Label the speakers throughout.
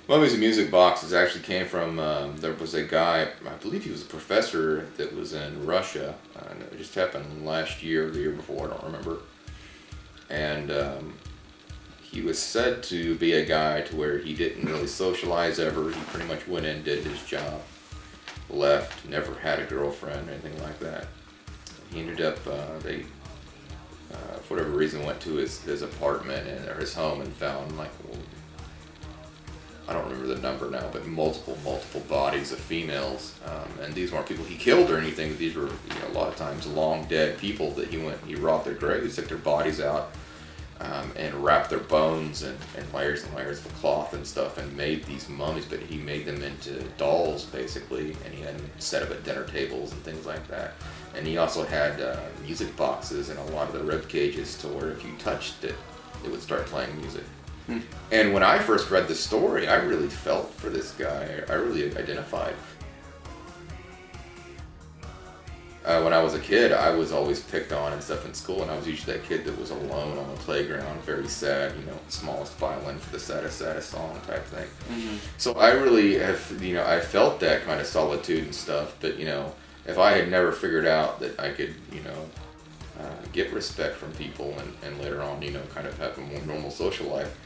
Speaker 1: Mummies and Music Boxes actually came from, there was a guy, I believe he was a professor that was in Russia. It just happened last year or the year before, I don't remember. And he was said to be a guy to where he didn't really socialize ever. He pretty much went in, did his job, left, never had a girlfriend or anything like that. He ended up, for whatever reason, went to his apartment or his home and found, like, well, I don't remember the number now, but multiple bodies of females. And these weren't people he killed or anything. These were, a lot of times long dead people that he robbed their graves, took their bodies out, and wrapped their bones in layers and layers of cloth and stuff, and made these mummies. But he made them into dolls, basically, and he had them set up at dinner tables and things like that. And he also had music boxes in a lot of the rib cages, to where if you touched it, it would start playing music. And when I first read the story, I really felt for this guy. I really identified. When I was a kid, I was always picked on and stuff in school, and I was usually that kid that was alone on the playground, very sad, smallest violin for the saddest song type thing. So I really have, I felt that kind of solitude and stuff, but, if I had never figured out that I could, get respect from people and later on, kind of have a more normal social life,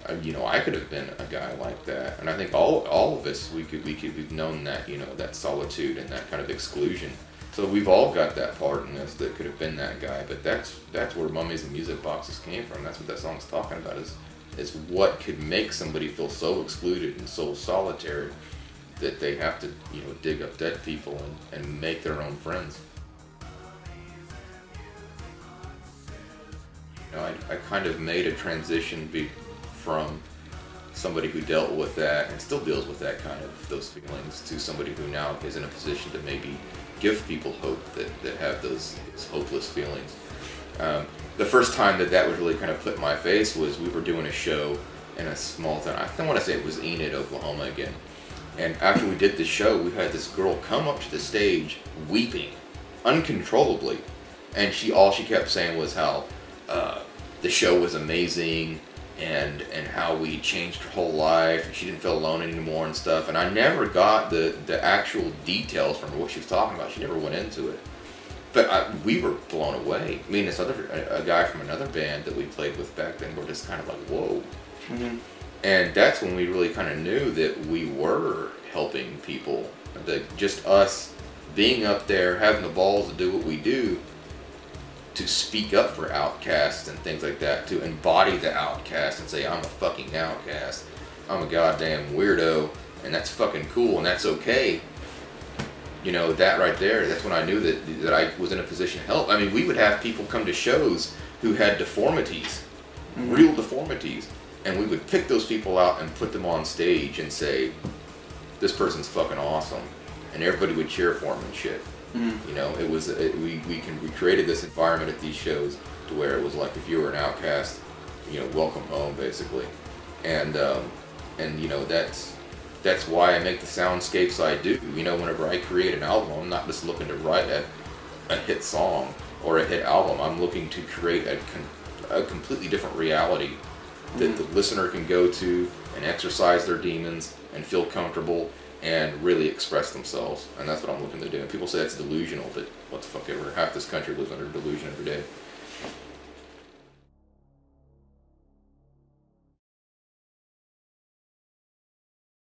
Speaker 1: I could have been a guy like that. And I think all of us, we've known that, that solitude and that kind of exclusion. So we've all got that part in us that could have been that guy. But that's where Mummies and Music Boxes came from. That's what that song's talking about, is what could make somebody feel so excluded and so solitary that they have to, dig up dead people and make their own friends. I kind of made a transition from somebody who dealt with that and still deals with that kind of those feelings to somebody who now is in a position to maybe give people hope that have those hopeless feelings. The first time that was really kind of put in my face was we were doing a show in a small town. I want to say it was Enid, Oklahoma again. And after we did the show, we had this girl come up to the stage weeping uncontrollably, and all she kept saying was how the show was amazing, and how we changed her whole life, and she didn't feel alone anymore and stuff. And I never got the actual details from her, what she was talking about. She never went into it. But we were blown away. Me and a guy from another band that we played with back then were just kind of like, whoa. And that's when we really kind of knew that we were helping people. That just us being up there, having the balls to do what we do, to speak up for outcasts and things like that, to embody the outcast and say, I'm a fucking outcast, I'm a goddamn weirdo, and that's fucking cool, and that's okay. That right there, that's when I knew that I was in a position to help. I mean, we would have people come to shows who had deformities, real deformities, and we would pick those people out and put them on stage and say, this person's fucking awesome, and everybody would cheer for him and shit. It was we created this environment at these shows to where it was like, if you were an outcast, welcome home, basically. And that's why I make the soundscapes I do. Whenever I create an album, I'm not just looking to write a hit song or a hit album. I'm looking to create a completely different reality that the listener can go to and exercise their demons and feel comfortable and really express themselves. And that's what I'm looking to do. And people say that's delusional, but what the fuck ever. Half this country lives under delusion every day.